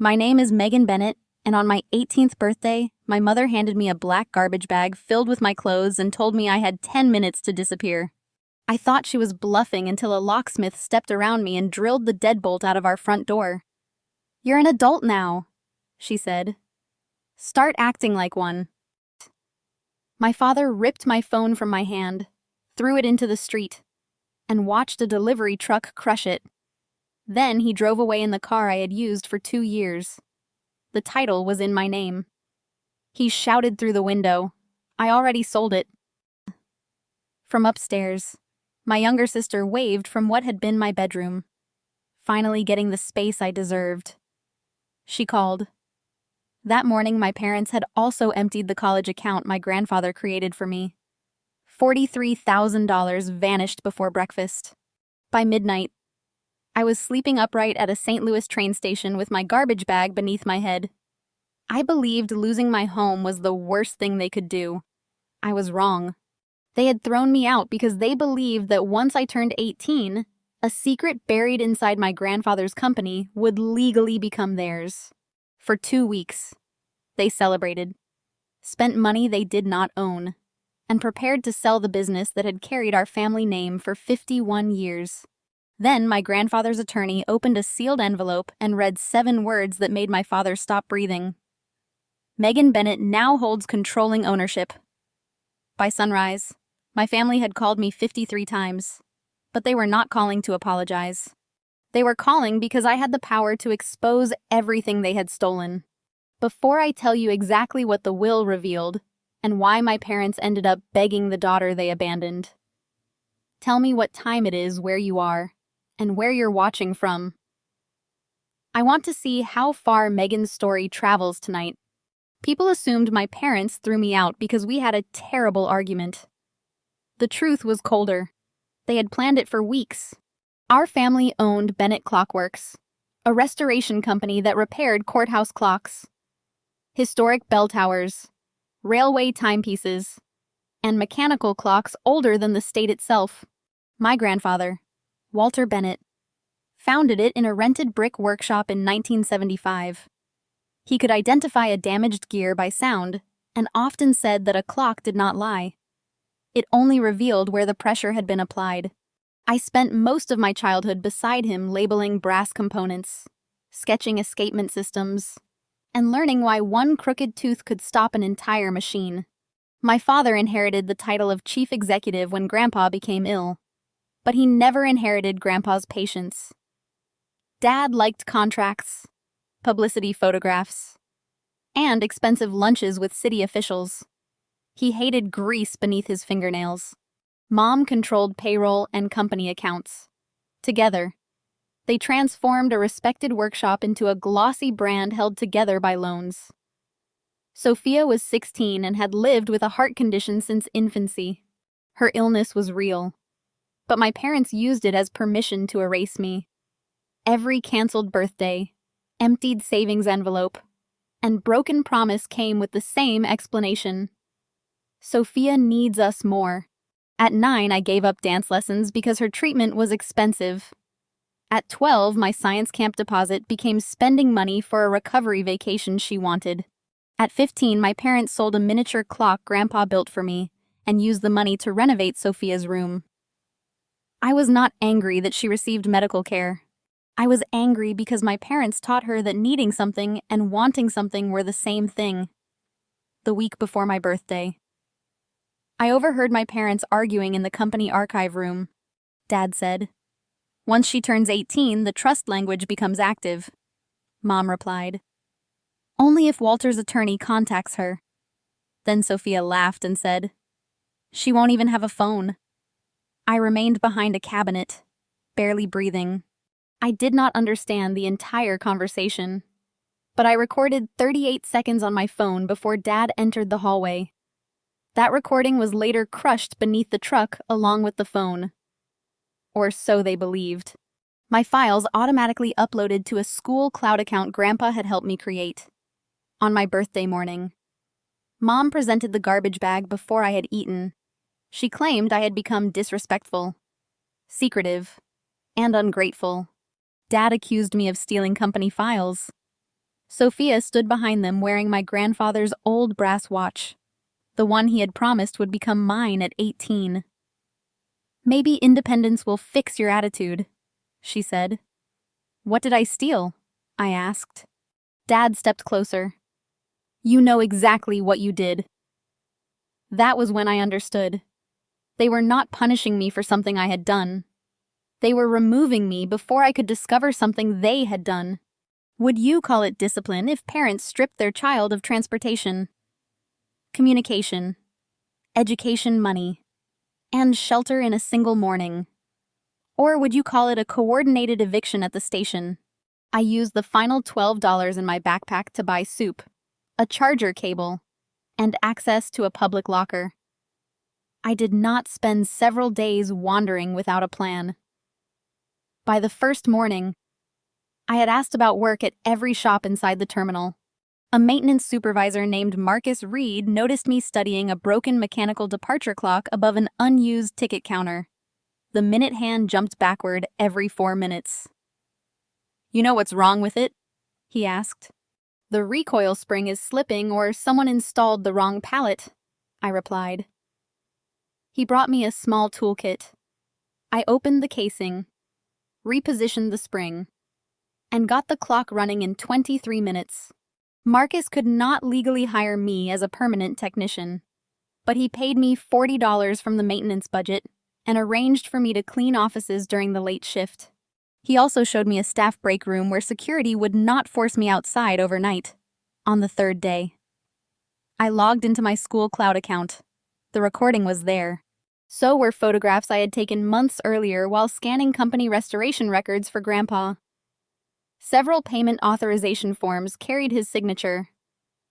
My name is Megan Bennett, and on my 18th birthday, my mother handed me a black garbage bag filled with my clothes and told me I had 10 minutes to disappear. I thought she was bluffing until a locksmith stepped around me and drilled the deadbolt out of our front door. "You're an adult now," she said. "Start acting like one." My father ripped my phone from my hand, threw it into the street, and watched a delivery truck crush it. Then he drove away in the car I had used for 2 years. The title was in my name. He shouted through the window, "I already sold it." From upstairs, my younger sister waved from what had been my bedroom, finally getting the space I deserved. She called. That morning, my parents had also emptied the college account my grandfather created for me. $43,000 vanished before breakfast. By midnight, I was sleeping upright at a St. Louis train station with my garbage bag beneath my head. I believed losing my home was the worst thing they could do. I was wrong. They had thrown me out because they believed that once I turned 18, a secret buried inside my grandfather's company would legally become theirs. For 2 weeks, they celebrated, spent money they did not own, and prepared to sell the business that had carried our family name for 51 years. Then my grandfather's attorney opened a sealed envelope and read 7 words that made my father stop breathing. Megan Bennett now holds controlling ownership. By sunrise, my family had called me 53 times, but they were not calling to apologize. They were calling because I had the power to expose everything they had stolen. Before I tell you exactly what the will revealed and why my parents ended up begging the daughter they abandoned, tell me what time it is where you are and where you're watching from. I want to see how far Megan's story travels tonight. People assumed my parents threw me out because we had a terrible argument. The truth was colder. They had planned it for weeks. Our family owned Bennett Clockworks, a restoration company that repaired courthouse clocks, historic bell towers, railway timepieces, and mechanical clocks older than the state itself. My grandfather, Walter Bennett, founded it in a rented brick workshop in 1975. He could identify a damaged gear by sound and often said that a clock did not lie. It only revealed where the pressure had been applied. I spent most of my childhood beside him labeling brass components, sketching escapement systems, and learning why one crooked tooth could stop an entire machine. My father inherited the title of chief executive when Grandpa became ill, but he never inherited Grandpa's patience. Dad liked contracts, publicity photographs, and expensive lunches with city officials. He hated grease beneath his fingernails. Mom controlled payroll and company accounts. Together, they transformed a respected workshop into a glossy brand held together by loans. Sophia was 16 and had lived with a heart condition since infancy. Her illness was real, but my parents used it as permission to erase me. Every canceled birthday, emptied savings envelope, and broken promise came with the same explanation. Sophia needs us more. At 9, I gave up dance lessons because her treatment was expensive. At 12, my science camp deposit became spending money for a recovery vacation she wanted. At 15, my parents sold a miniature clock Grandpa built for me and used the money to renovate Sophia's room. I was not angry that she received medical care. I was angry because my parents taught her that needing something and wanting something were the same thing. The week before my birthday, I overheard my parents arguing in the company archive room. Dad said, "Once she turns 18, the trust language becomes active." Mom replied, "Only if Walter's attorney contacts her." Then Sophia laughed and said, "She won't even have a phone." I remained behind a cabinet, barely breathing. I did not understand the entire conversation, but I recorded 38 seconds on my phone before Dad entered the hallway. That recording was later crushed beneath the truck along with the phone. Or so they believed. My files automatically uploaded to a school cloud account Grandpa had helped me create. On my birthday morning, Mom presented the garbage bag before I had eaten. She claimed I had become disrespectful, secretive, and ungrateful. Dad accused me of stealing company files. Sophia stood behind them wearing my grandfather's old brass watch, the one he had promised would become mine at 18. "Maybe independence will fix your attitude," she said. "What did I steal?" I asked. Dad stepped closer. "You know exactly what you did." That was when I understood. They were not punishing me for something I had done. They were removing me before I could discover something they had done. Would you call it discipline if parents stripped their child of transportation, communication, education money, and shelter in a single morning? Or would you call it a coordinated eviction at the station? I used the final $12 in my backpack to buy soup, a charger cable, and access to a public locker. I did not spend several days wandering without a plan. By the first morning, I had asked about work at every shop inside the terminal. A maintenance supervisor named Marcus Reed noticed me studying a broken mechanical departure clock above an unused ticket counter. The minute hand jumped backward every 4 minutes. "You know what's wrong with it?" he asked. "The recoil spring is slipping or someone installed the wrong pallet," I replied. He brought me a small toolkit. I opened the casing, repositioned the spring, and got the clock running in 23 minutes. Marcus could not legally hire me as a permanent technician, but he paid me $40 from the maintenance budget and arranged for me to clean offices during the late shift. He also showed me a staff break room where security would not force me outside overnight. On the third day, I logged into my school cloud account. The recording was there. So were photographs I had taken months earlier while scanning company restoration records for Grandpa. Several payment authorization forms carried his signature,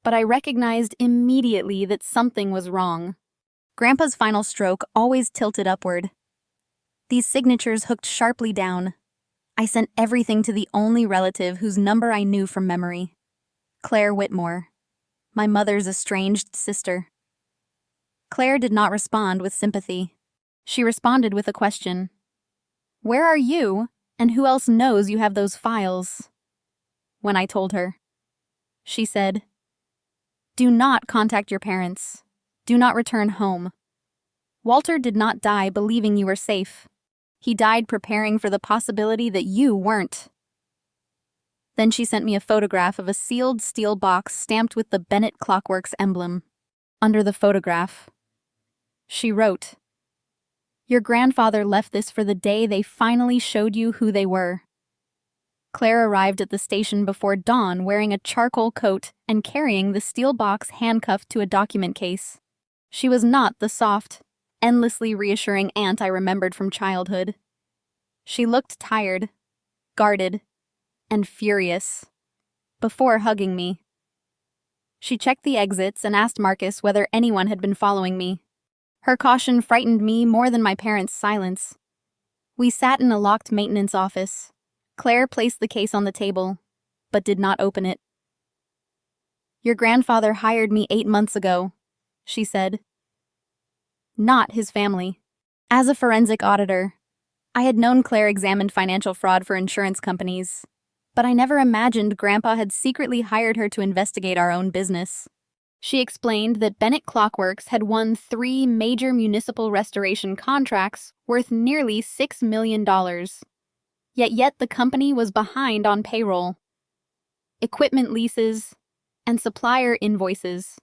but I recognized immediately that something was wrong. Grandpa's final stroke always tilted upward. These signatures hooked sharply down. I sent everything to the only relative whose number I knew from memory: Claire Whitmore, my mother's estranged sister. Claire did not respond with sympathy. She responded with a question. "Where are you, and who else knows you have those files?" When I told her, she said, "Do not contact your parents. Do not return home. Walter did not die believing you were safe. He died preparing for the possibility that you weren't." Then she sent me a photograph of a sealed steel box stamped with the Bennett Clockworks emblem. Under the photograph, she wrote, "Your grandfather left this for the day they finally showed you who they were." Claire arrived at the station before dawn wearing a charcoal coat and carrying the steel box handcuffed to a document case. She was not the soft, endlessly reassuring aunt I remembered from childhood. She looked tired, guarded, and furious. Before hugging me, she checked the exits and asked Marcus whether anyone had been following me. Her caution frightened me more than my parents' silence. We sat in a locked maintenance office. Claire placed the case on the table, but did not open it. "Your grandfather hired me 8 months ago," she said. "Not his family." As a forensic auditor, I had known Claire examined financial fraud for insurance companies, but I never imagined Grandpa had secretly hired her to investigate our own business. She explained that Bennett Clockworks had won 3 major municipal restoration contracts worth nearly $6 million. Yet the company was behind on payroll, equipment leases, and supplier invoices.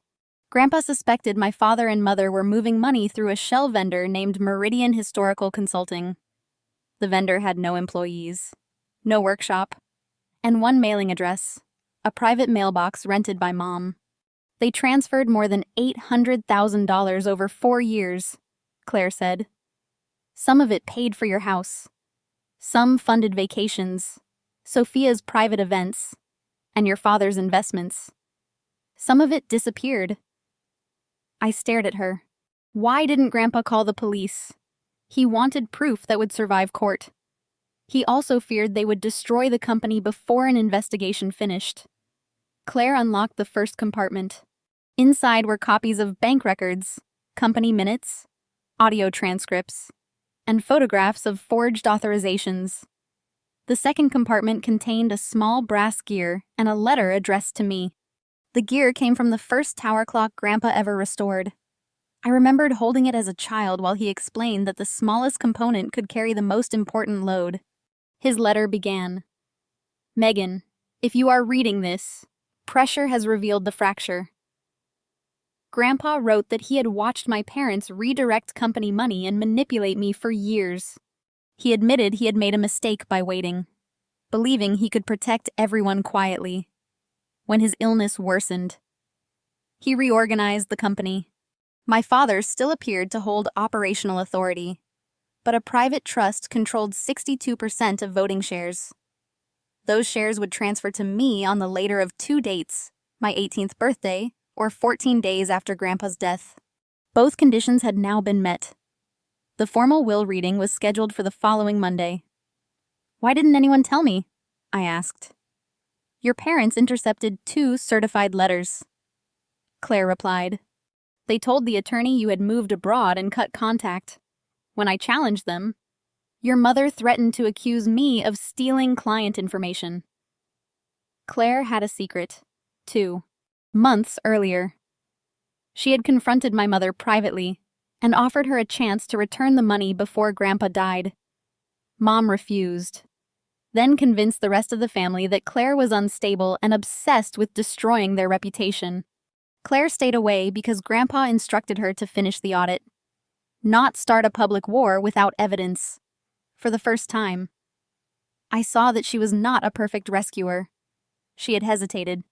Grandpa suspected my father and mother were moving money through a shell vendor named Meridian Historical Consulting. The vendor had no employees, no workshop, and one mailing address, a private mailbox rented by Mom. They transferred more than $800,000 over 4 years, Claire said. Some of it paid for your house. Some funded vacations, Sophia's private events, and your father's investments. Some of it disappeared. I stared at her. Why didn't Grandpa call the police? He wanted proof that would survive court. He also feared they would destroy the company before an investigation finished. Claire unlocked the first compartment. Inside were copies of bank records, company minutes, audio transcripts, and photographs of forged authorizations. The second compartment contained a small brass gear and a letter addressed to me. The gear came from the first tower clock Grandpa ever restored. I remembered holding it as a child while he explained that the smallest component could carry the most important load. His letter began, "Megan, if you are reading this, pressure has revealed the fracture." Grandpa wrote that he had watched my parents redirect company money and manipulate me for years. He admitted he had made a mistake by waiting, believing he could protect everyone quietly. When his illness worsened, he reorganized the company. My father still appeared to hold operational authority, but a private trust controlled 62% of voting shares. Those shares would transfer to me on the later of two dates, my 18th birthday or 14 days after Grandpa's death. Both conditions had now been met. The formal will reading was scheduled for the following Monday. "Why didn't anyone tell me?" I asked. "Your parents intercepted 2 certified letters," Claire replied. "They told the attorney you had moved abroad and cut contact. When I challenged them, your mother threatened to accuse me of stealing client information." Claire had a secret, too. Months earlier, she had confronted my mother privately and offered her a chance to return the money before Grandpa died. Mom refused, then convinced the rest of the family that Claire was unstable and obsessed with destroying their reputation. Claire stayed away because Grandpa instructed her to finish the audit, not start a public war without evidence. For the first time, I saw that she was not a perfect rescuer. She had hesitated.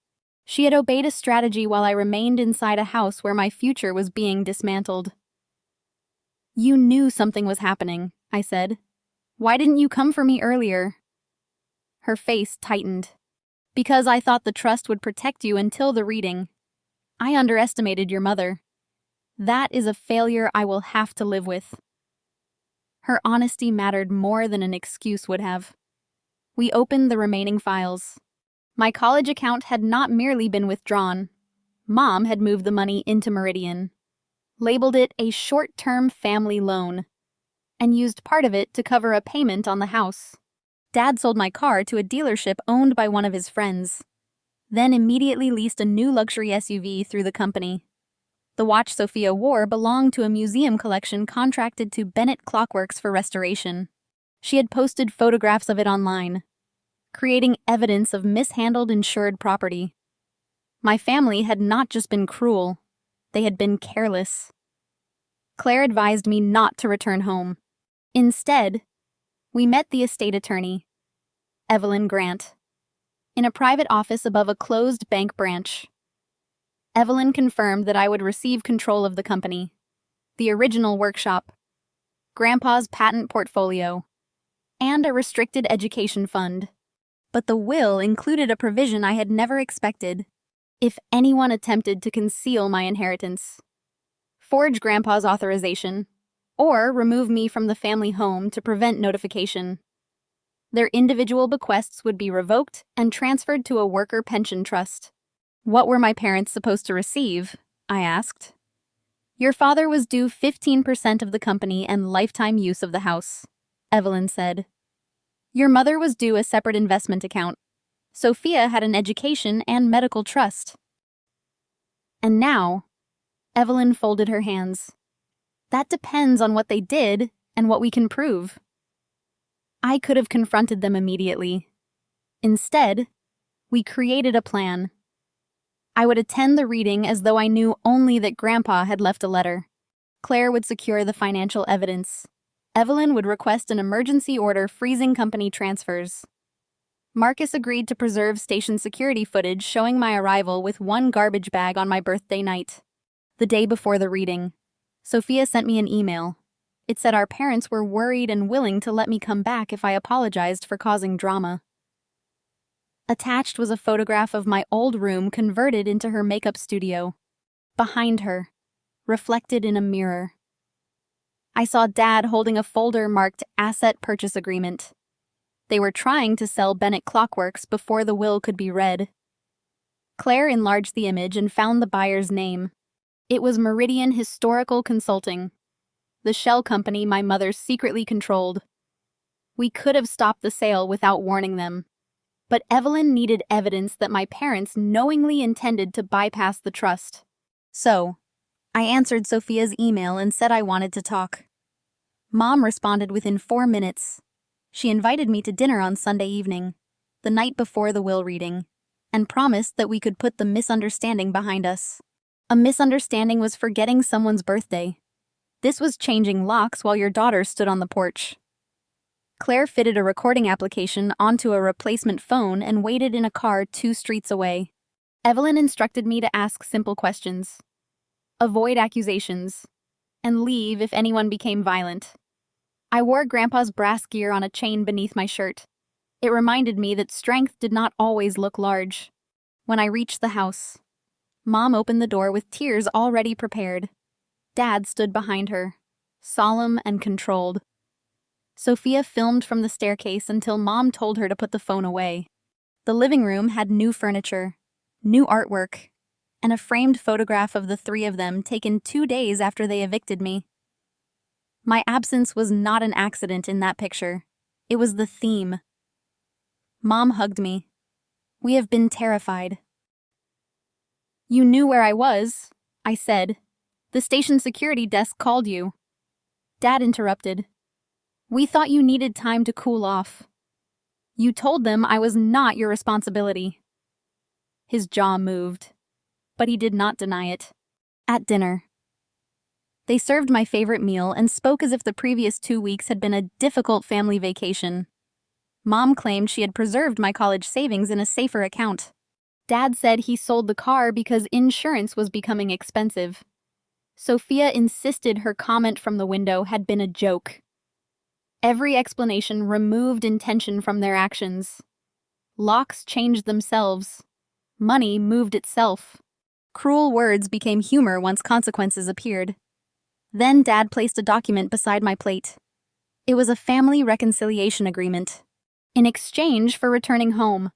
She had obeyed a strategy while I remained inside a house where my future was being dismantled. "You knew something was happening," I said. "Why didn't you come for me earlier?" Her face tightened. "Because I thought the trust would protect you until the reading. I underestimated your mother. That is a failure I will have to live with." Her honesty mattered more than an excuse would have. We opened the remaining files. My college account had not merely been withdrawn. Mom had moved the money into Meridian, labeled it a short-term family loan, and used part of it to cover a payment on the house. Dad sold my car to a dealership owned by one of his friends, then immediately leased a new luxury SUV through the company. The watch Sophia wore belonged to a museum collection contracted to Bennett Clockworks for restoration. She had posted photographs of it online, creating evidence of mishandled insured property. My family had not just been cruel, they had been careless. Claire advised me not to return home. Instead, we met the estate attorney, Evelyn Grant, in a private office above a closed bank branch. Evelyn confirmed that I would receive control of the company, the original workshop, Grandpa's patent portfolio, and a restricted education fund. But the will included a provision I had never expected. If anyone attempted to conceal my inheritance, forge Grandpa's authorization, or remove me from the family home to prevent notification, their individual bequests would be revoked and transferred to a worker pension trust. "What were my parents supposed to receive?" I asked. "Your father was due 15% of the company and lifetime use of the house," Evelyn said. "Your mother was due a separate investment account. Sophia had an education and medical trust." And now, Evelyn folded her hands. "That depends on what they did and what we can prove." I could have confronted them immediately. Instead, we created a plan. I would attend the reading as though I knew only that Grandpa had left a letter. Claire would secure the financial evidence. Evelyn would request an emergency order freezing company transfers. Marcus agreed to preserve station security footage showing my arrival with one garbage bag on my birthday night. The day before the reading, Sophia sent me an email. It said our parents were worried and willing to let me come back if I apologized for causing drama. Attached was a photograph of my old room converted into her makeup studio. Behind her, reflected in a mirror, I saw Dad holding a folder marked Asset Purchase Agreement. They were trying to sell Bennett Clockworks before the will could be read. Claire enlarged the image and found the buyer's name. It was Meridian Historical Consulting, the shell company my mother secretly controlled. We could have stopped the sale without warning them. But Evelyn needed evidence that my parents knowingly intended to bypass the trust. So, I answered Sophia's email and said I wanted to talk. Mom responded within 4 minutes. She invited me to dinner on Sunday evening, the night before the will reading, and promised that we could put the misunderstanding behind us. A misunderstanding was forgetting someone's birthday. This was changing locks while your daughter stood on the porch. Claire fitted a recording application onto a replacement phone and waited in a car 2 streets away. Evelyn instructed me to ask simple questions, avoid accusations, and leave if anyone became violent. I wore Grandpa's brass gear on a chain beneath my shirt. It reminded me that strength did not always look large. When I reached the house, Mom opened the door with tears already prepared. Dad stood behind her, solemn and controlled. Sophia filmed from the staircase until Mom told her to put the phone away. The living room had new furniture, new artwork, and a framed photograph of the 3 of them taken 2 days after they evicted me. My absence was not an accident in that picture. It was the theme. Mom hugged me. We have been terrified. You knew where I was, I said. The station security desk called you. Dad interrupted. We thought you needed time to cool off. You told them I was not your responsibility. His jaw moved, but he did not deny it. At dinner, they served my favorite meal and spoke as if the previous 2 weeks had been a difficult family vacation. Mom claimed she had preserved my college savings in a safer account. Dad said he sold the car because insurance was becoming expensive. Sophia insisted her comment from the window had been a joke. Every explanation removed intention from their actions. Locks changed themselves. Money moved itself. Cruel words became humor once consequences appeared. Then Dad placed a document beside my plate. It was a family reconciliation agreement, in exchange for returning home.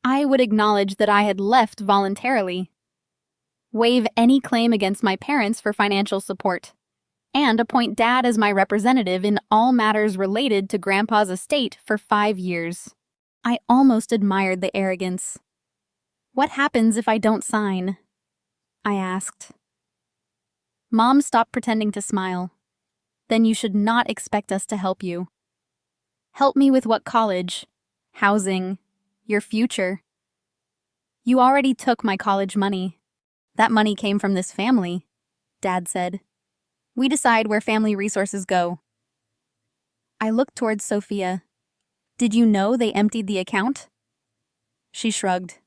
I would acknowledge that I had left voluntarily, waive any claim against my parents for financial support, and appoint Dad as my representative in all matters related to Grandpa's estate for 5 years. I almost admired the arrogance. What happens if I don't sign? I asked. Mom stopped pretending to smile. Then you should not expect us to help you. Help me with what college, housing, your future. You already took my college money. That money came from this family, Dad said. We decide where family resources go. I looked towards Sophia. Did you know they emptied the account? She shrugged.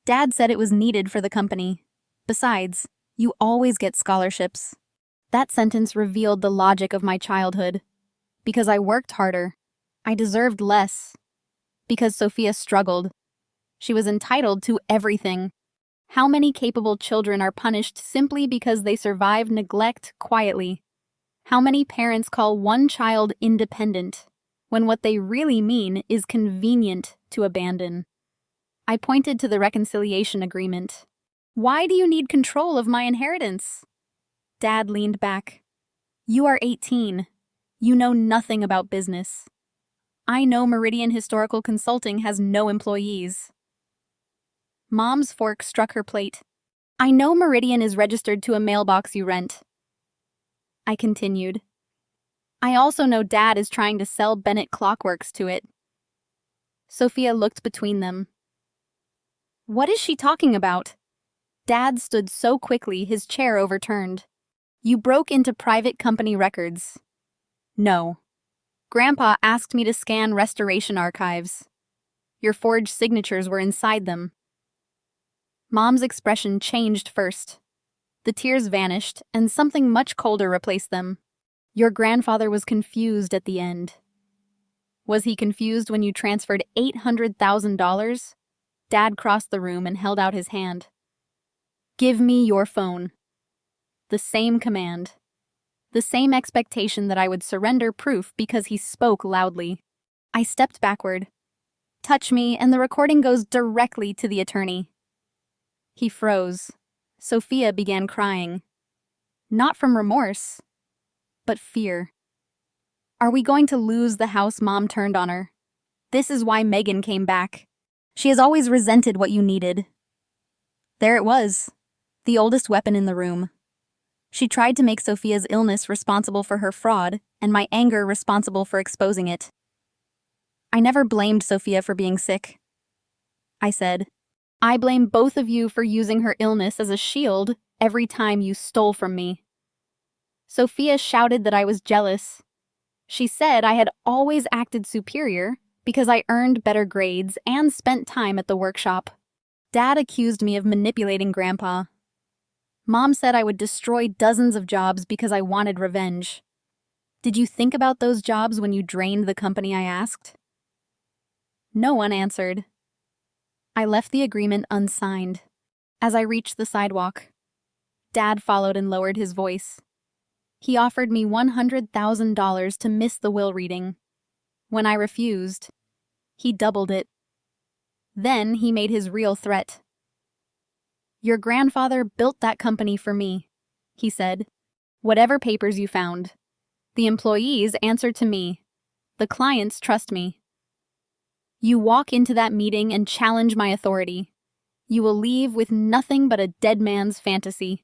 Dad said it was needed for the company. Besides, you always get scholarships. That sentence revealed the logic of my childhood. Because I worked harder, I deserved less. Because Sophia struggled, she was entitled to everything. How many capable children are punished simply because they survive neglect quietly? How many parents call one child independent, when what they really mean is convenient to abandon? I pointed to the reconciliation agreement. Why do you need control of my inheritance? Dad leaned back. You are 18. You know nothing about business. I know Meridian Historical Consulting has no employees. Mom's fork struck her plate. I know Meridian is registered to a mailbox you rent. I continued. I also know Dad is trying to sell Bennett Clockworks to it. Sophia looked between them. What is she talking about? Dad stood so quickly his chair overturned. You broke into private company records. No. Grandpa asked me to scan restoration archives. Your forged signatures were inside them. Mom's expression changed first. The tears vanished, and something much colder replaced them. Your grandfather was confused at the end. Was he confused when you transferred $800,000? Dad crossed the room and held out his hand. Give me your phone. The same command. The same expectation that I would surrender proof because he spoke loudly. I stepped backward. Touch me, and the recording goes directly to the attorney. He froze. Sophia began crying. Not from remorse, but fear. Are we going to lose the house Mom turned on her? This is why Megan came back. She has always resented what you needed. There it was, the oldest weapon in the room. She tried to make Sophia's illness responsible for her fraud, and my anger responsible for exposing it. I never blamed Sophia for being sick. I said, I blame both of you for using her illness as a shield every time you stole from me. Sophia shouted that I was jealous. She said I had always acted superior because I earned better grades and spent time at the workshop. Dad accused me of manipulating Grandpa. Mom said I would destroy dozens of jobs because I wanted revenge. Did you think about those jobs when you drained the company, I asked? No one answered. I left the agreement unsigned. As I reached the sidewalk, Dad followed and lowered his voice. He offered me $100,000 to miss the will reading. When I refused, he doubled it. Then he made his real threat. Your grandfather built that company for me, he said. Whatever papers you found. The employees answer to me. The clients trust me. You walk into that meeting and challenge my authority. You will leave with nothing but a dead man's fantasy.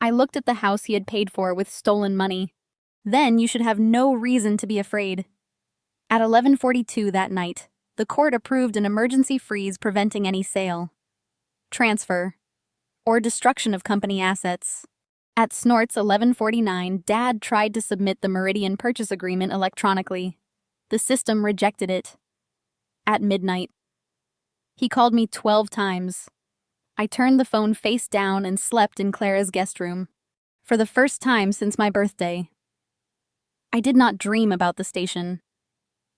I looked at the house he had paid for with stolen money. Then you should have no reason to be afraid. At 11:42 that night, the court approved an emergency freeze preventing any sale, transfer, or destruction of company assets. At Snort's 11:49, Dad tried to submit the Meridian purchase agreement electronically. The system rejected it. At midnight, he called me 12 times. I turned the phone face down and slept in Clara's guest room. For the first time since my birthday. I did not dream about the station.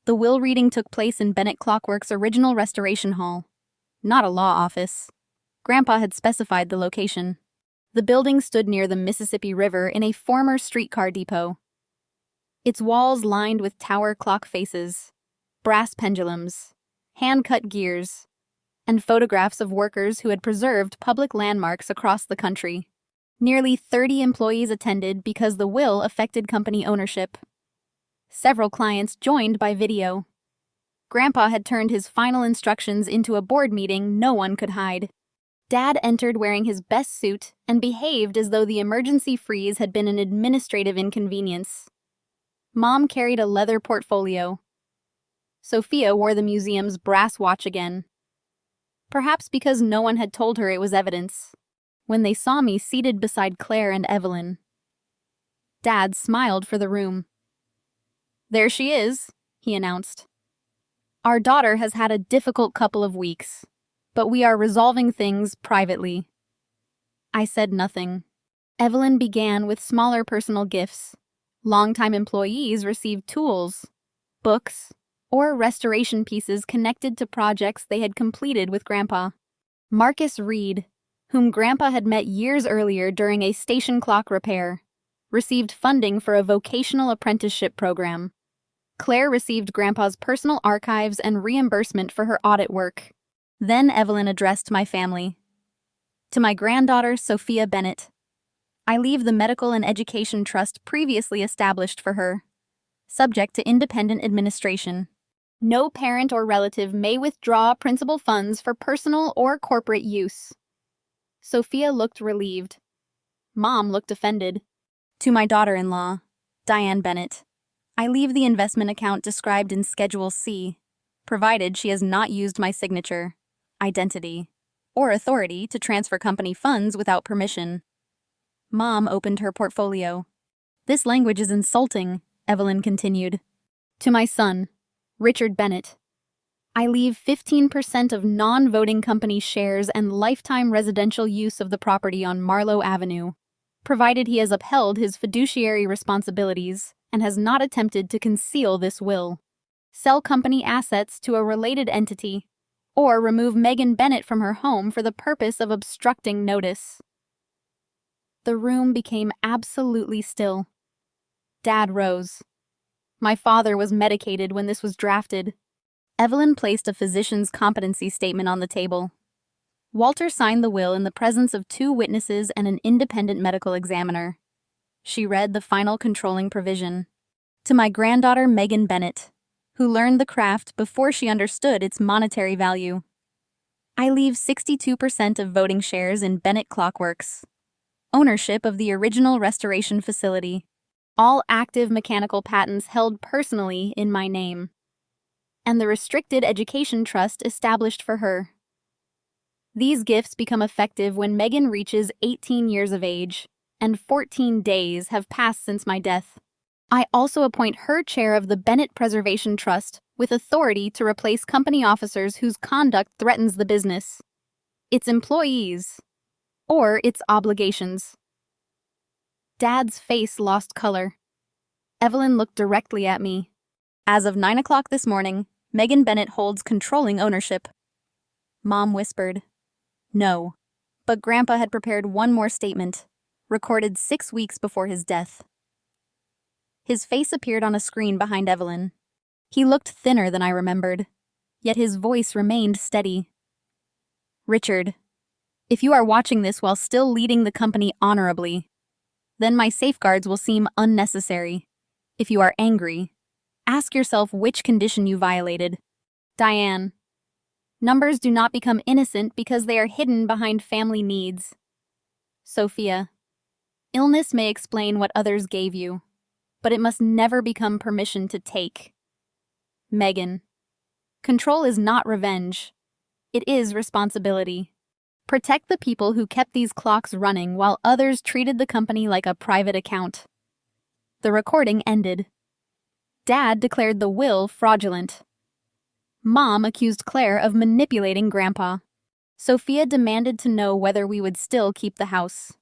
The will reading took place in Bennett Clockwork's original restoration hall, not a law office. Grandpa had specified the location. The building stood near the Mississippi River in a former streetcar depot. Its walls lined with tower clock faces, brass pendulums, hand-cut gears, and photographs of workers who had preserved public landmarks across the country. Nearly 30 employees attended because the will affected company ownership. Several clients joined by video. Grandpa had turned his final instructions into a board meeting no one could hide. Dad entered wearing his best suit and behaved as though the emergency freeze had been an administrative inconvenience. Mom carried a leather portfolio. Sophia wore the museum's brass watch again. Perhaps because no one had told her it was evidence. When they saw me seated beside Claire and Evelyn, Dad smiled for the room. There she is, he announced. Our daughter has had a difficult couple of weeks, but we are resolving things privately. I said nothing. Evelyn began with smaller personal gifts. Longtime employees received tools, books, or restoration pieces connected to projects they had completed with Grandpa. Marcus Reed, whom Grandpa had met years earlier during a station clock repair, received funding for a vocational apprenticeship program. Claire received Grandpa's personal archives and reimbursement for her audit work. Then Evelyn addressed my family. To my granddaughter, Sophia Bennett, I leave the medical and education trust previously established for her, subject to independent administration. No parent or relative may withdraw principal funds for personal or corporate use. Sophia looked relieved. Mom looked offended. To my daughter-in-law, Diane Bennett, I leave the investment account described in Schedule C, provided she has not used my signature, identity, or authority to transfer company funds without permission. Mom opened her portfolio. This language is insulting, Evelyn continued. To my son, Richard Bennett, I leave 15% of non-voting company shares and lifetime residential use of the property on Marlowe Avenue, provided he has upheld his fiduciary responsibilities and has not attempted to conceal this will, sell company assets to a related entity, or remove Megan Bennett from her home for the purpose of obstructing notice. The room became absolutely still. Dad rose. My father was medicated when this was drafted. Evelyn placed a physician's competency statement on the table. Walter signed the will in the presence of 2 witnesses and an independent medical examiner. She read the final controlling provision. To my granddaughter Megan Bennett, who learned the craft before she understood its monetary value. I leave 62% of voting shares in Bennett Clockworks, ownership of the original restoration facility, all active mechanical patents held personally in my name, and the restricted education trust established for her. These gifts become effective when Megan reaches 18 years of age, and 14 days have passed since my death. I also appoint her chair of the Bennett Preservation Trust with authority to replace company officers whose conduct threatens the business, its employees, or its obligations. Dad's face lost color. Evelyn looked directly at me. As of 9 o'clock this morning, Megan Bennett holds controlling ownership. Mom whispered, "No." But Grandpa had prepared one more statement, recorded 6 weeks before his death. His face appeared on a screen behind Evelyn. He looked thinner than I remembered, yet his voice remained steady. "Richard, if you are watching this while still leading the company honorably, then my safeguards will seem unnecessary. If you are angry, ask yourself which condition you violated. Diane, numbers do not become innocent because they are hidden behind family needs. Sophia, illness may explain what others gave you, but it must never become permission to take. Megan, control is not revenge. It is responsibility. Protect the people who kept these clocks running while others treated the company like a private account." The recording ended. Dad declared the will fraudulent. Mom accused Claire of manipulating Grandpa. Sophia demanded to know whether we would still keep the house.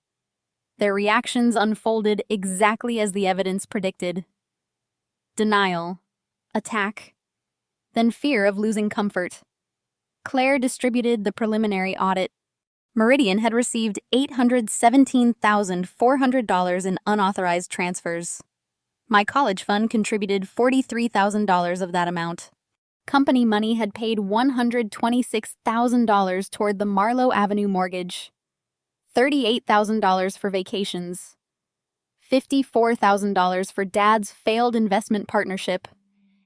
Their reactions unfolded exactly as the evidence predicted. Denial, attack, then fear of losing comfort. Claire distributed the preliminary audit. Meridian had received $817,400 in unauthorized transfers. My college fund contributed $43,000 of that amount. Company money had paid $126,000 toward the Marlowe Avenue mortgage, $38,000 for vacations, $54,000 for Dad's failed investment partnership,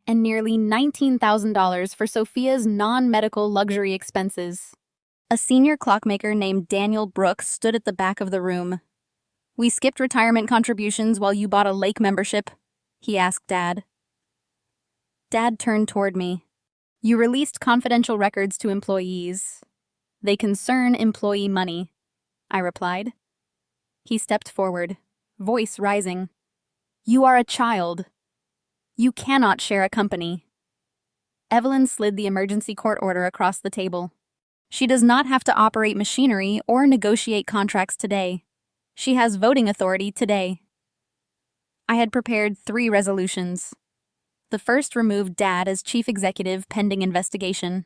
and nearly $19,000 for Sophia's non-medical luxury expenses. A senior clockmaker named Daniel Brooks stood at the back of the room. "We skipped retirement contributions while you bought a lake membership?" he asked Dad. Dad turned toward me. "You released confidential records to employees. They concern employee money," I replied. He stepped forward, voice rising. "You are a child. You cannot share a company." Evelyn slid the emergency court order across the table. "She does not have to operate machinery or negotiate contracts today. She has voting authority today." I had prepared 3 resolutions. The first removed Dad as chief executive pending investigation.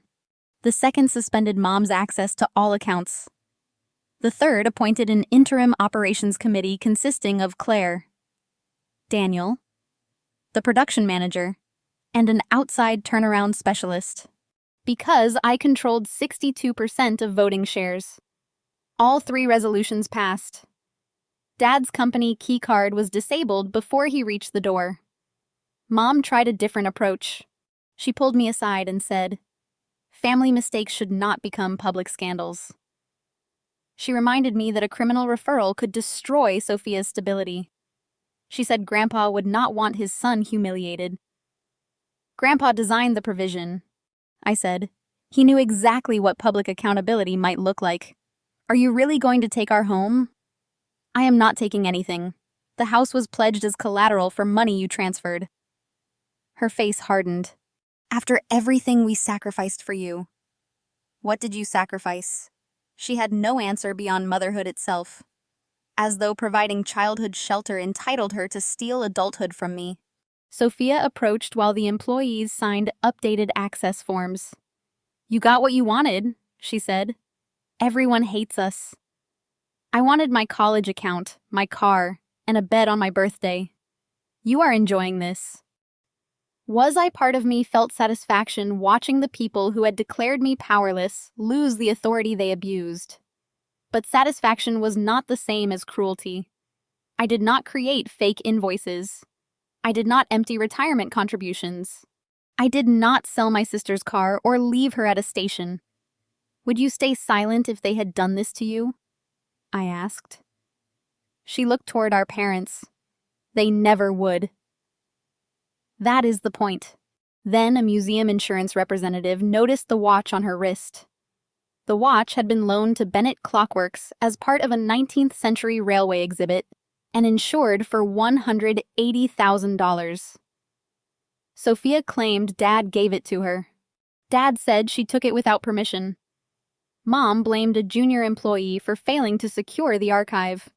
The second suspended Mom's access to all accounts. The third appointed an interim operations committee consisting of Claire, Daniel, the production manager, and an outside turnaround specialist. Because I controlled 62% of voting shares. All 3 resolutions passed. Dad's company key card was disabled before he reached the door. Mom tried a different approach. She pulled me aside and said, "Family mistakes should not become public scandals." She reminded me that a criminal referral could destroy Sophia's stability. She said Grandpa would not want his son humiliated. "Grandpa designed the provision," I said. "He knew exactly what public accountability might look like. Are you really going to take our home?" "I am not taking anything. The house was pledged as collateral for money you transferred." Her face hardened. "After everything we sacrificed for you." "What did you sacrifice?" She had no answer beyond motherhood itself, as though providing childhood shelter entitled her to steal adulthood from me. Sophia approached while the employees signed updated access forms. "You got what you wanted," she said. "Everyone hates us. I wanted my college account, my car, and a bed on my birthday. You are enjoying this." Was I part of me felt satisfaction watching the people who had declared me powerless lose the authority they abused. But satisfaction was not the same as cruelty. I did not create fake invoices. I did not empty retirement contributions. I did not sell my sister's car or leave her at a station. Would you stay silent if they had done this to you? I asked. She looked toward our parents. They never would. That is the point. Then a museum insurance representative noticed the watch on her wrist. The watch had been loaned to Bennett Clockworks as part of a 19th century railway exhibit and insured for $180,000. Sophia claimed Dad gave it to her. Dad said she took it without permission. Mom blamed a junior employee for failing to secure the archive.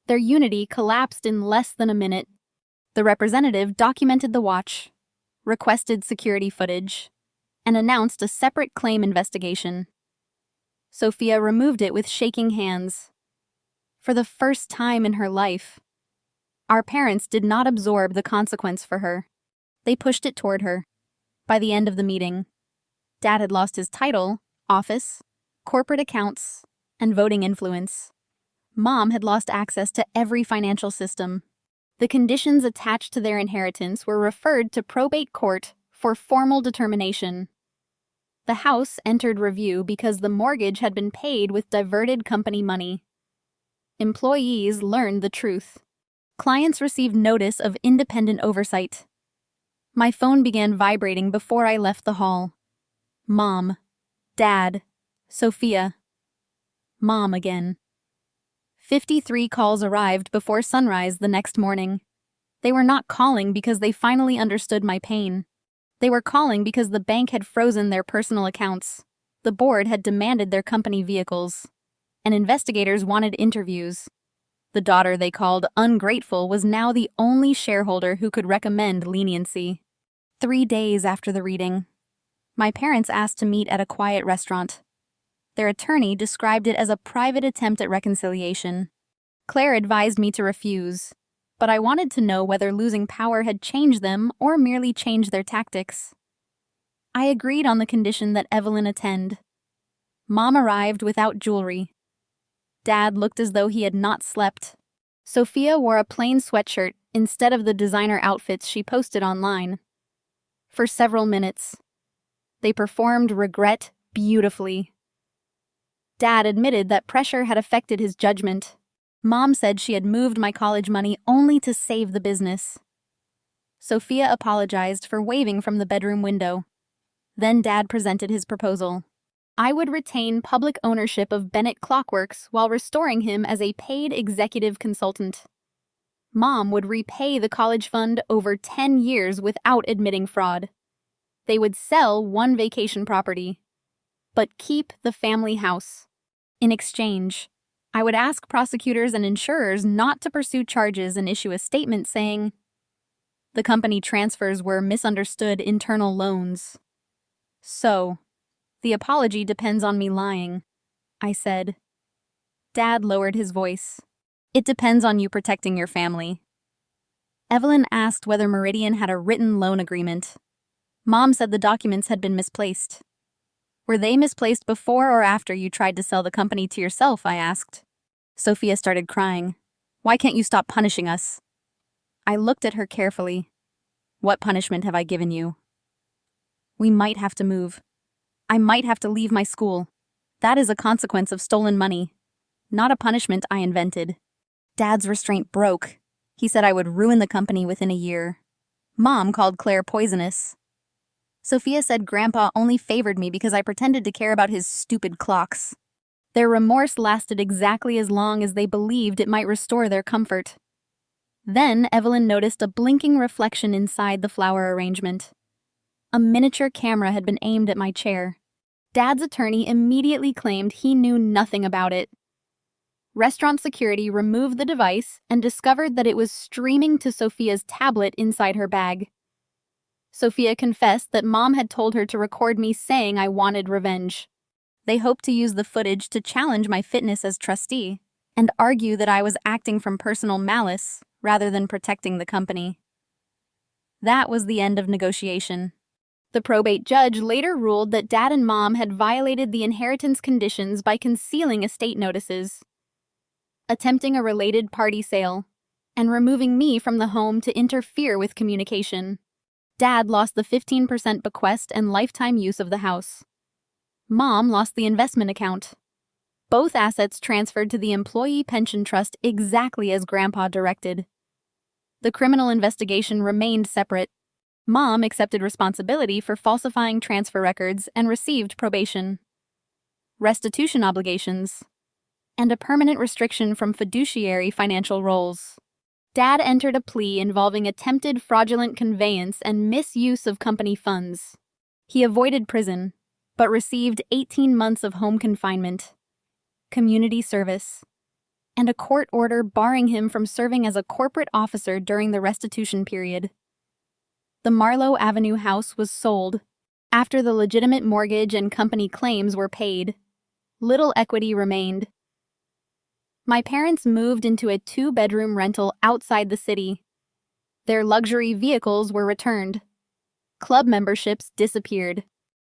Their unity collapsed in less than a minute. The representative documented the watch, requested security footage, and announced a separate claim investigation. Sophia removed it with shaking hands. For the first time in her life, our parents did not absorb the consequence for her. They pushed it toward her. By the end of the meeting, Dad had lost his title, office, corporate accounts, and voting influence. Mom had lost access to every financial system. The conditions attached to their inheritance were referred to probate court for formal determination. The house entered review because the mortgage had been paid with diverted company money. Employees learned the truth. Clients received notice of independent oversight. My phone began vibrating before I left the hall. Mom, Dad, Sophia. Mom again. 53 calls arrived before sunrise the next morning. They were not calling because they finally understood my pain. They were calling because the bank had frozen their personal accounts. The board had demanded their company vehicles. And investigators wanted interviews. The daughter they called ungrateful was now the only shareholder who could recommend leniency. 3 days after the reading, my parents asked to meet at a quiet restaurant. Their attorney described it as a private attempt at reconciliation. Claire advised me to refuse, but I wanted to know whether losing power had changed them or merely changed their tactics. I agreed on the condition that Evelyn attend. Mom arrived without jewelry. Dad looked as though he had not slept. Sophia wore a plain sweatshirt instead of the designer outfits she posted online. For several minutes, they performed regret beautifully. Dad admitted that pressure had affected his judgment. Mom said she had moved my college money only to save the business. Sophia apologized for waving from the bedroom window. Then Dad presented his proposal. I would retain public ownership of Bennett Clockworks while restoring him as a paid executive consultant. Mom would repay the college fund over 10 years without admitting fraud. They would sell one vacation property, but keep the family house. In exchange, I would ask prosecutors and insurers not to pursue charges and issue a statement saying the company transfers were misunderstood internal loans. So, the apology depends on me lying, I said. Dad lowered his voice. It depends on you protecting your family. Evelyn asked whether Meridian had a written loan agreement. Mom said the documents had been misplaced. Were they misplaced before or after you tried to sell the company to yourself? I asked. Sophia started crying. Why can't you stop punishing us? I looked at her carefully. What punishment have I given you? We might have to move. I might have to leave my school. That is a consequence of stolen money, not a punishment I invented. Dad's restraint broke. He said I would ruin the company within a year. Mom called Claire poisonous. Sophia said Grandpa only favored me because I pretended to care about his stupid clocks. Their remorse lasted exactly as long as they believed it might restore their comfort. Then Evelyn noticed a blinking reflection inside the flower arrangement. A miniature camera had been aimed at my chair. Dad's attorney immediately claimed he knew nothing about it. Restaurant security removed the device and discovered that it was streaming to Sophia's tablet inside her bag. Sophia confessed that Mom had told her to record me saying I wanted revenge. They hoped to use the footage to challenge my fitness as trustee and argue that I was acting from personal malice rather than protecting the company. That was the end of negotiation. The probate judge later ruled that Dad and Mom had violated the inheritance conditions by concealing estate notices, attempting a related party sale, and removing me from the home to interfere with communication. Dad lost the 15% bequest and lifetime use of the house. Mom lost the investment account. Both assets transferred to the Employee Pension Trust exactly as Grandpa directed. The criminal investigation remained separate. Mom accepted responsibility for falsifying transfer records and received probation, restitution obligations, and a permanent restriction from fiduciary financial roles. Dad entered a plea involving attempted fraudulent conveyance and misuse of company funds. He avoided prison, but received 18 months of home confinement, community service, and a court order barring him from serving as a corporate officer during the restitution period. The Marlowe Avenue house was sold. After the legitimate mortgage and company claims were paid, little equity remained. My parents moved into a 2-bedroom rental outside the city. Their luxury vehicles were returned. Club memberships disappeared.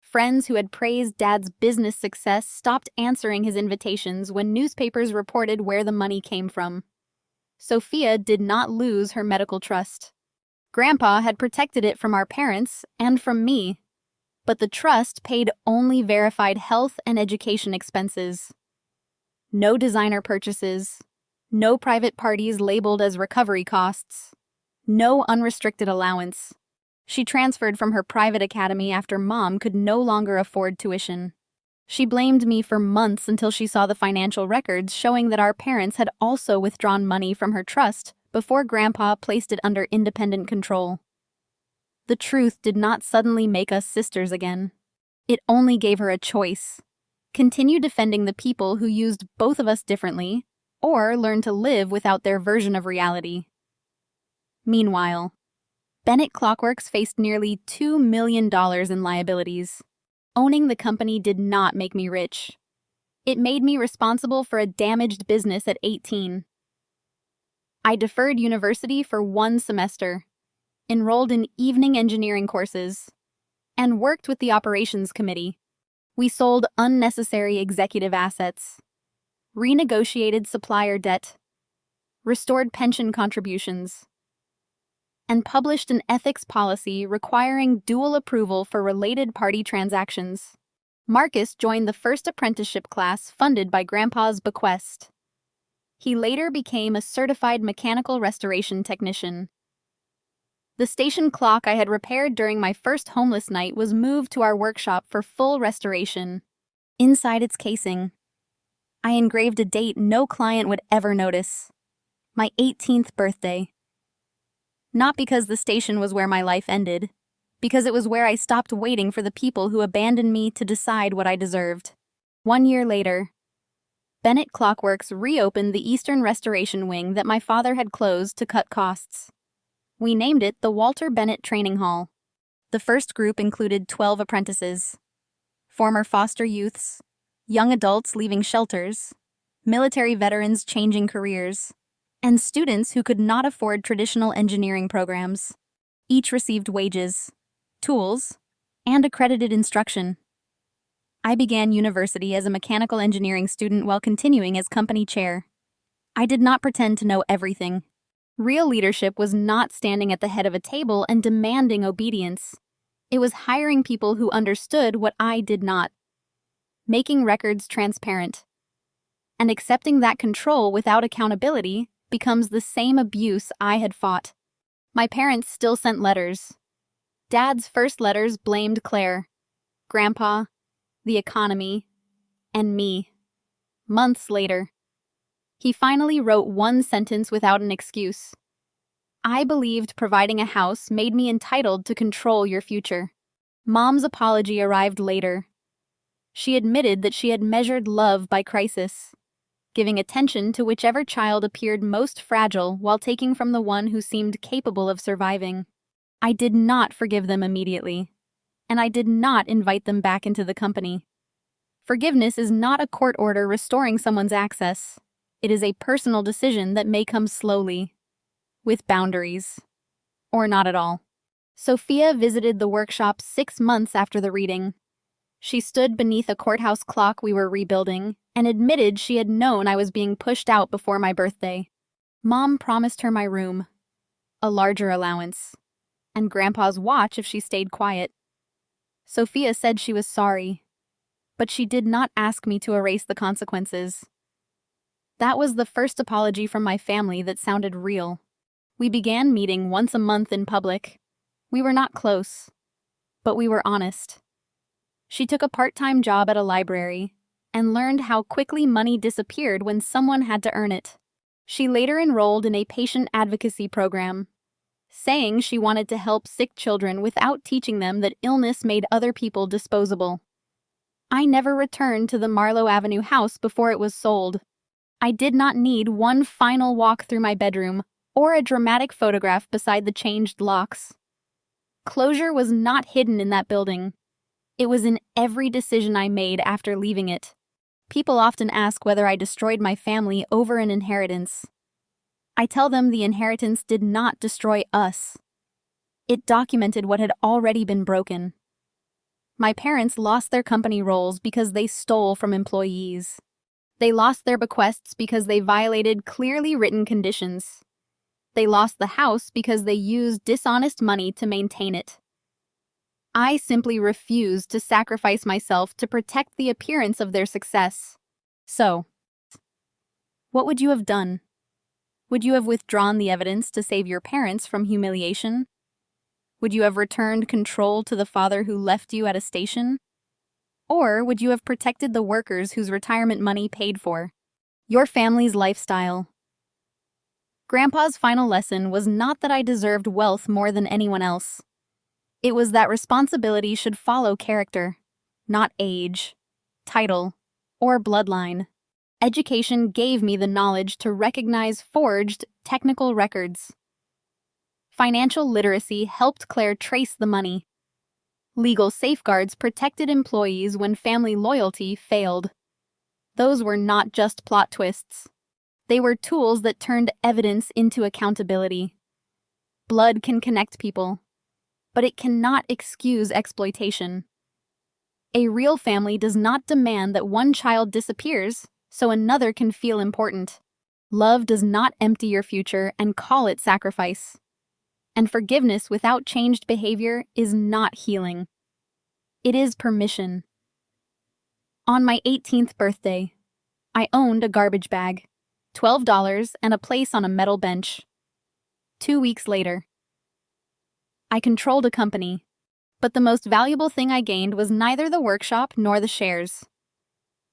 Friends who had praised Dad's business success stopped answering his invitations when newspapers reported where the money came from. Sophia did not lose her medical trust. Grandpa had protected it from our parents and from me, but the trust paid only verified health and education expenses. No designer purchases, no private parties labeled as recovery costs, no unrestricted allowance. She transferred from her private academy after Mom could no longer afford tuition. She blamed me for months until she saw the financial records showing that our parents had also withdrawn money from her trust before Grandpa placed it under independent control. The truth did not suddenly make us sisters again. It only gave her a choice: continue defending the people who used both of us differently, or learn to live without their version of reality. Meanwhile, Bennett Clockworks faced nearly $2 million in liabilities. Owning the company did not make me rich. It made me responsible for a damaged business at 18. I deferred university for 1 semester, enrolled in evening engineering courses, and worked with the operations committee. We sold unnecessary executive assets, renegotiated supplier debt, restored pension contributions, and published an ethics policy requiring dual approval for related party transactions. Marcus joined the first apprenticeship class funded by Grandpa's bequest. He later became a certified mechanical restoration technician. The station clock I had repaired during my first homeless night was moved to our workshop for full restoration. Inside its casing, I engraved a date no client would ever notice: my 18th birthday. Not because the station was where my life ended, because it was where I stopped waiting for the people who abandoned me to decide what I deserved. 1 year later, Bennett Clockworks reopened the Eastern Restoration Wing that my father had closed to cut costs. We named it the Walter Bennett Training Hall. The first group included 12 apprentices, former foster youths, young adults leaving shelters, military veterans changing careers, and students who could not afford traditional engineering programs. Each received wages, tools, and accredited instruction. I began university as a mechanical engineering student while continuing as company chair. I did not pretend to know everything. Real leadership was not standing at the head of a table and demanding obedience. It was hiring people who understood what I did not, making records transparent. And accepting that control without accountability becomes the same abuse I had fought. My parents still sent letters. Dad's first letters blamed Claire, Grandpa, the economy, and me. Months later, he finally wrote one sentence without an excuse: I believed providing a house made me entitled to control your future. Mom's apology arrived later. She admitted that she had measured love by crisis, giving attention to whichever child appeared most fragile while taking from the one who seemed capable of surviving. I did not forgive them immediately, and I did not invite them back into the company. Forgiveness is not a court order restoring someone's access. It is a personal decision that may come slowly, with boundaries, or not at all. Sophia visited the workshop 6 months after the reading. She stood beneath a courthouse clock we were rebuilding and admitted she had known I was being pushed out before my birthday. Mom promised her my room, a larger allowance, and Grandpa's watch if she stayed quiet. Sophia said she was sorry, but she did not ask me to erase the consequences. That was the first apology from my family that sounded real. We began meeting once a month in public. We were not close, but we were honest. She took a part-time job at a library and learned how quickly money disappeared when someone had to earn it. She later enrolled in a patient advocacy program, saying she wanted to help sick children without teaching them that illness made other people disposable. I never returned to the Marlowe Avenue house before it was sold. I did not need one final walk through my bedroom or a dramatic photograph beside the changed locks. Closure was not hidden in that building. It was in every decision I made after leaving it. People often ask whether I destroyed my family over an inheritance. I tell them the inheritance did not destroy us. It documented what had already been broken. My parents lost their company roles because they stole from employees. They lost their bequests because they violated clearly written conditions. They lost the house because they used dishonest money to maintain it. I simply refused to sacrifice myself to protect the appearance of their success. So, what would you have done? Would you have withdrawn the evidence to save your parents from humiliation? Would you have returned control to the father who left you at a station? Or would you have protected the workers whose retirement money paid for? Your family's lifestyle. Grandpa's final lesson was not that I deserved wealth more than anyone else. It was that responsibility should follow character, not age, title, or bloodline. Education gave me the knowledge to recognize forged, technical records. Financial literacy helped Claire trace the money. Legal safeguards protected employees when family loyalty failed. Those were not just plot twists. They were tools that turned evidence into accountability. Blood can connect people, but it cannot excuse exploitation. A real family does not demand that one child disappears so another can feel important. Love does not empty your future and call it sacrifice. And forgiveness without changed behavior is not healing. It is permission. On my 18th birthday, I owned a garbage bag, $12, and a place on a metal bench. 2 weeks later, I controlled a company, but the most valuable thing I gained was neither the workshop nor the shares.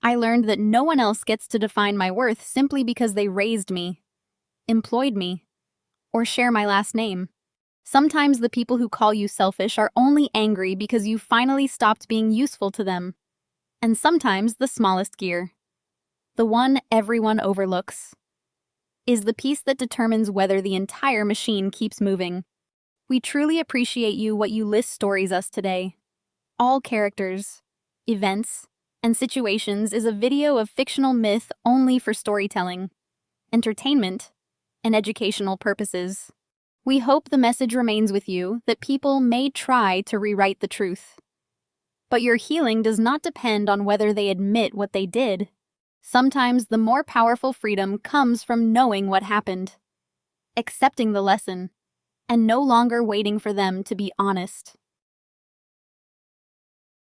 I learned that no one else gets to define my worth simply because they raised me, employed me, or share my last name. Sometimes the people who call you selfish are only angry because you finally stopped being useful to them. And sometimes the smallest gear, the one everyone overlooks, is the piece that determines whether the entire machine keeps moving. We truly appreciate what you list stories us today. All characters, events, and situations is a video of fictional myth only for storytelling, entertainment, and educational purposes. We hope the message remains with you that people may try to rewrite the truth. But your healing does not depend on whether they admit what they did. Sometimes the more powerful freedom comes from knowing what happened, accepting the lesson, and no longer waiting for them to be honest.